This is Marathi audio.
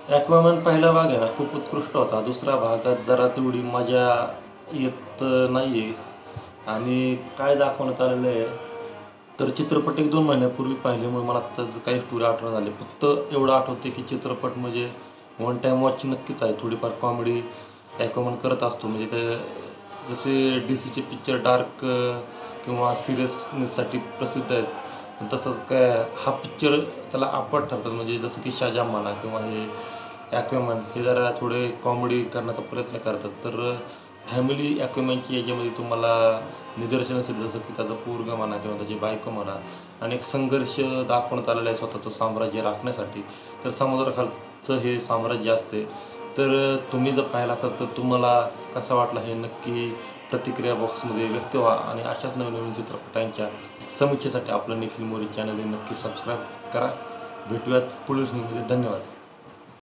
ॲक्वामॅन पहिला भाग आहे ना खूप उत्कृष्ट होता. दुसऱ्या भागात जरा तेवढी मजा येत नाही आहे. आणि काय दाखवण्यात आलेलं आहे, तर चित्रपट 1-2 महिन्यापूर्वी पाहिल्यामुळे मला आत्ताच काही स्टोरी आठवण झाली. फक्त एवढं आठवते की चित्रपट म्हणजे वन टाईम वॉच नक्कीच आहे. थोडीफार कॉमेडी ॲक्वामॅन करत असतो. म्हणजे ते जसे डीसीचे पिक्चर डार्क किंवा सिरियसनेससाठी प्रसिद्ध आहेत. पण तसंच काय हा पिक्चर त्याला आपट ठरतात. म्हणजे जसं की शाजाम म्हणा किंवा हे ॲक्वामॅन हे जरा थोडे कॉमेडी करण्याचा प्रयत्न करतात. तर फॅमिली ॲक्वामॅनची याच्यामध्ये तुम्हाला निदर्शनास येईल, जसं की त्याचा पोरगा म्हणा किंवा त्याची बायको म्हणा आणि एक संघर्ष दाखवण्यात आलेला आहे स्वतःचं साम्राज्य राखण्यासाठी. तर समुद्राखालचं हे साम्राज्य असते. तर तुम्ही जर पाहिलं असाल तर तुम्हाला कसा वाटला हे नक्की प्रतिक्रिया बॉक्समध्ये व्यक्त व्हा आणि अशाच नवीन नवीन चित्रपटांच्या समीक्षेसाठी आपलं निखिल मोरे चॅनल हे नक्की सबस्क्राईब करा. भेटूयात पुढील व्हिडिओमध्ये. धन्यवाद.